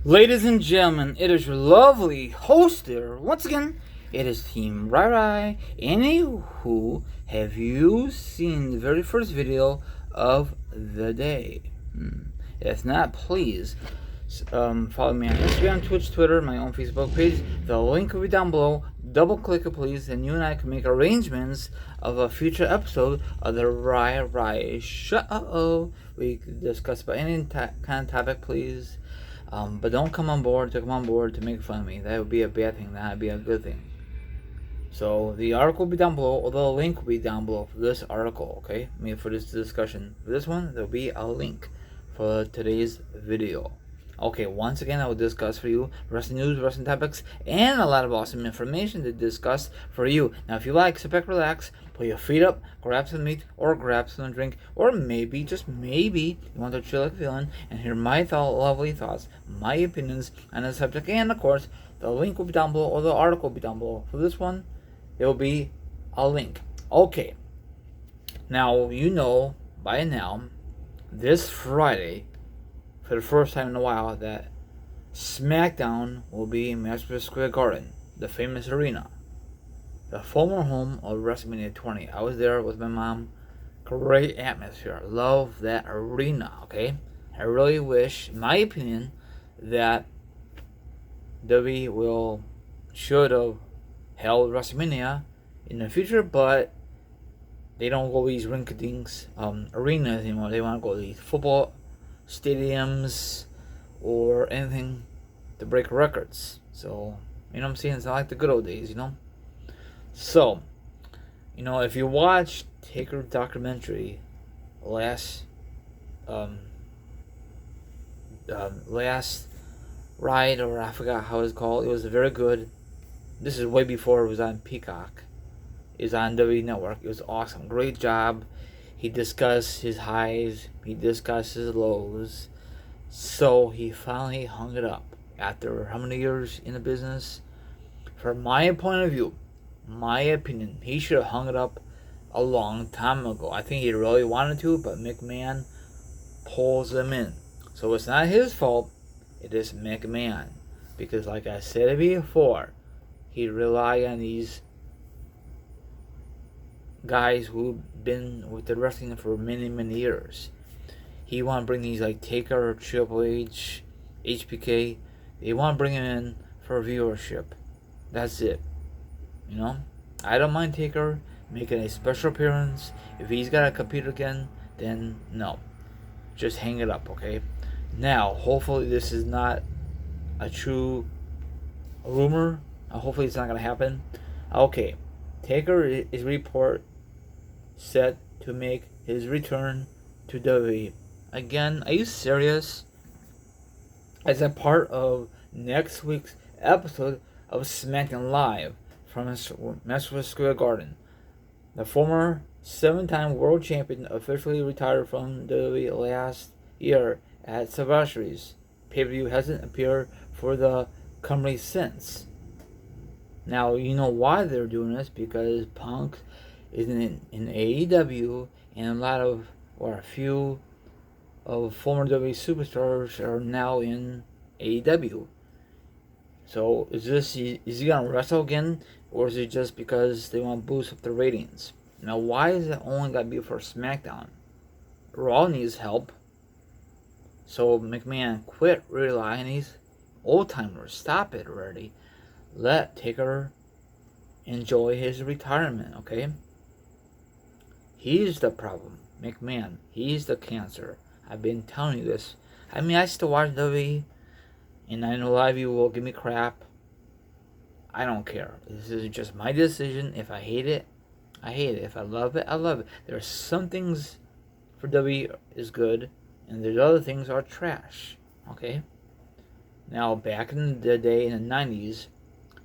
Ladies and gentlemen, it is your lovely host there. Once again, it is Team Rai Rai. Anywho, have you seen the very first video of the day? If not, please follow me on Instagram, Twitch, Twitter, my own Facebook page. The link will be down below. Double click it, please, and you and I can make arrangements of a future episode of the Rai Rai Show. We can discuss about any kind of topic, please. But don't come on board to make fun of me. That would be a bad thing. That would be a good thing. So the article will be down below, or the link will be down below for this article, okay? I mean, for this discussion. For this one, there will be a link for today's video. Okay, once again, I will discuss for you wrestling news, wrestling topics, and a lot of awesome information to discuss for you. Now, if you like, sit back, relax, put your feet up, grab some meat, or grab some drink, or maybe, just maybe, you want to chill like feeling and hear my lovely thoughts, my opinions on the subject, and of course, the link will be down below, or the article will be down below. For this one, there will be a link. Okay. Now, you know by now, this Friday, for the first time in a while, that SmackDown will be in Madison Square Garden, the famous arena, the former home of WrestleMania 20. I was there with my mom. Great atmosphere. Love that arena, okay? I really wish, in my opinion, that WWE should have held WrestleMania in the future, but they don't go to these rinky-dinks arenas anymore. They want to go to these football stadiums or anything to break records. So, you know what I'm saying? It's not like the good old days, you know? So, you know, if you watch Taker documentary last ride, or I forgot how it's called, it was very good. This is way before it was on Peacock. It was on WWE Network. It was awesome. Great job. He discussed his highs. He discussed his lows. So he finally hung it up. After how many years in the business? From my point of view, my opinion, he should have hung it up a long time ago. I think he really wanted to, but McMahon pulls him in. So it's not his fault. It is McMahon. Because like I said before, he relied on these guys who've been with the wrestling for many, many years. He want to bring these like Taker, Triple H, HBK. They want to bring him in for viewership. That's it. You know? I don't mind Taker making a special appearance. If he's got to compete again, then no. Just hang it up, okay? Now, hopefully this is not a true rumor. Hopefully it's not going to happen. Okay. Taker is report set to make his return to WWE. Again, are you serious? As a part of next week's episode of SmackDown Live from Madison Square Garden, the former 7-time world champion officially retired from WWE last year at Savagery's pay-per-view. Hasn't appeared for the company since. Now, you know why they're doing this, because Punk is in AEW, and a few of former WWE superstars are now in AEW. So, is he going to wrestle again, or is it just because they want to boost up the ratings? Now, why is it only got to be for SmackDown? Raw needs help. So, McMahon, quit relying on these old-timers. Stop it already. Let Taker enjoy his retirement, okay? He's the problem. McMahon, he's the cancer. I've been telling you this. I mean, I still watch WWE, and I know a lot of you will give me crap. I don't care. This is just my decision. If I hate it, I hate it. If I love it, I love it. There are some things for WWE is good, and there's other things are trash, okay? Now, back in the day, in the 90s,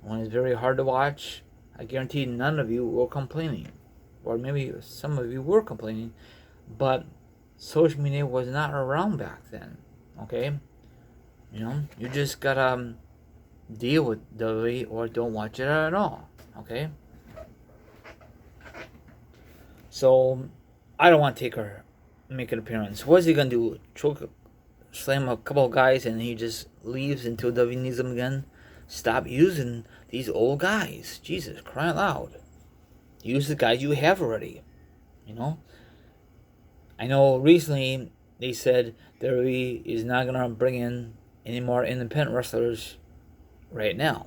when it's very hard to watch, I guarantee none of you were complaining. Or maybe some of you were complaining, but social media was not around back then, okay? You know, you just gotta deal with WWE or don't watch it at all, okay? So, I don't want Taker make an appearance. What is he gonna do? slam a couple of guys and he just leaves until WWE needs him again. Stop using these old guys. Jesus, crying out loud. Use the guys you have already. You know? I know recently they said WWE is not going to bring in any more independent wrestlers right now.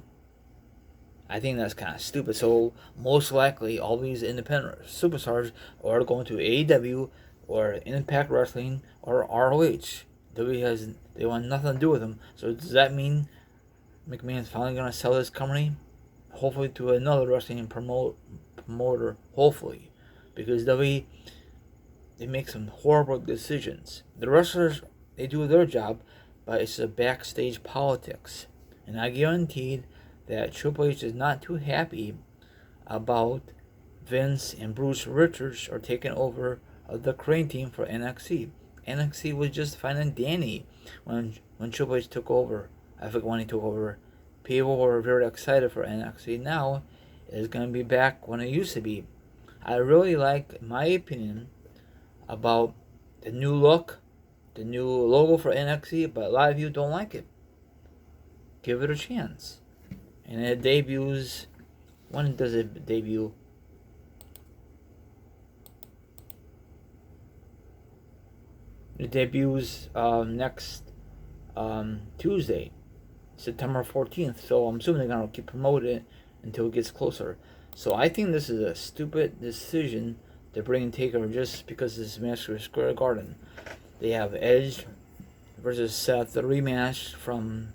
I think that's kind of stupid. So most likely all these independent superstars are going to AEW or Impact Wrestling or ROH. They want nothing to do with them. So does that mean McMahon's finally going to sell this company? Hopefully to another wrestling promoter. Hopefully, because WWE, they make some horrible decisions. The wrestlers, they do their job, but it's the backstage politics. And I guaranteed that Triple H is not too happy about Vince and Bruce Richards are taking over the crane team for NXT. NXT was just fine and dandy when Triple H took over. I forget when he took over. People were very excited for NXT. Now it's going to be back when it used to be. I really like, in my opinion, about the new look, the new logo for NXT, but a lot of you don't like it. Give it a chance. And it debuts. When does it debut? It debuts next Tuesday, September 14th. So I'm assuming they're going to keep promoting it until it gets closer. So I think this is a stupid decision to bring Taker just because this is Madison Square Garden. They have Edge versus Seth, the rematch from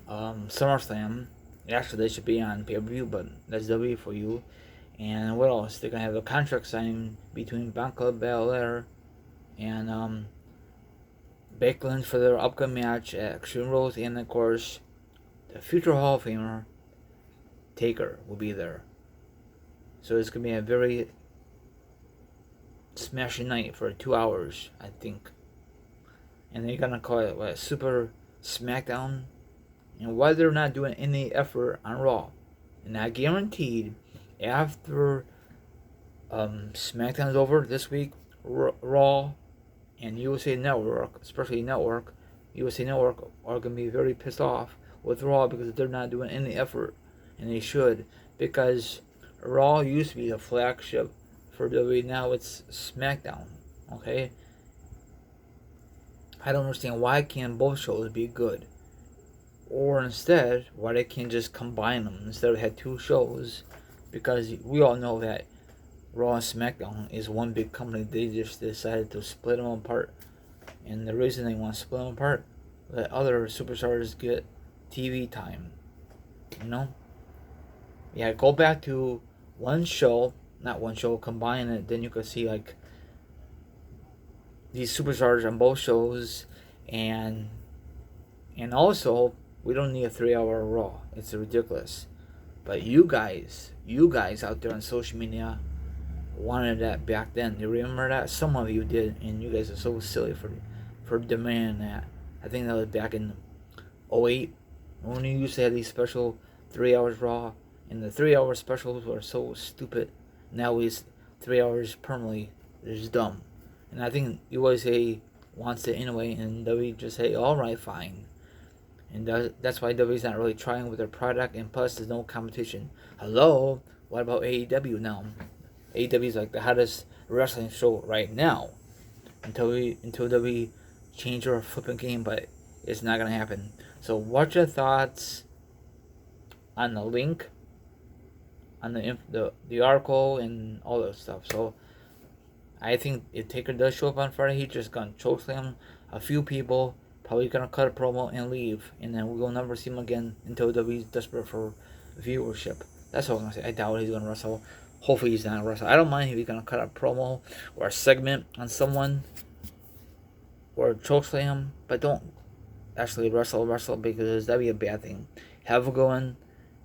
SummerSlam. Actually, they should be on pay-per-view, but that's W for you. And what else? They're going to have a contract signing between Bianca Belair and Becky Lynch for their upcoming match at Extreme Rules. And, of course, the future Hall of Famer, Taker, will be there. So it's going to be a very smashing night for 2 hours, I think. And they're going to call it, what, Super SmackDown? And why they're not doing any effort on Raw. And I guaranteed after SmackDown is over this week, Raw and USA Network, especially USA Network are going to be very pissed off with Raw because they're not doing any effort. And they should, because Raw used to be the flagship for WWE. Now it's SmackDown. Okay? I don't understand why can't both shows be good. Or instead, why they can't just combine them instead of have two shows. Because we all know that Raw and SmackDown is one big company. They just decided to split them apart. And the reason they want to split them apart, let other superstars get TV time. You know? Yeah, go back to one show, not one show, combine it. Then you could see like these superstars on both shows. And also, we don't need a 3-hour Raw. It's ridiculous. But you guys out there on social media wanted that back then. You remember that? Some of you did, and you guys are so silly for demanding that. I think that was back in 2008 when you used to have these special 3 hours Raw, and the 3-hour specials were so stupid. Now it's 3 hours permanently. It's just dumb. And I think USA wants it anyway, and we just say, alright, fine. And that's why WWE's not really trying with their product, and plus there's no competition. Hello? What about AEW now? AEW is like the hottest wrestling show right now. Until WWE change our flipping game, but it's not gonna happen. So what's your thoughts on the link, on the article and all that stuff? So I think if Taker does show up on Friday, he's just gonna chokeslam a few people. Probably gonna cut a promo and leave, and then we'll never see him again until WWE's desperate for viewership. That's all I'm gonna say. I doubt he's gonna wrestle. Hopefully he's not gonna wrestle. I don't mind if he's gonna cut a promo or a segment on someone or chokeslam, but don't actually wrestle because that'd be a bad thing. Have a good one,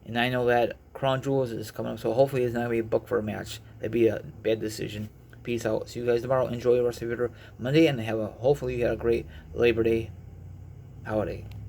and I know that Crown Jewels is coming up, so hopefully it's not gonna be booked for a match. That'd be a bad decision. Peace out. See you guys tomorrow. Enjoy the rest of your Monday, and hopefully you had a great Labor Day holiday.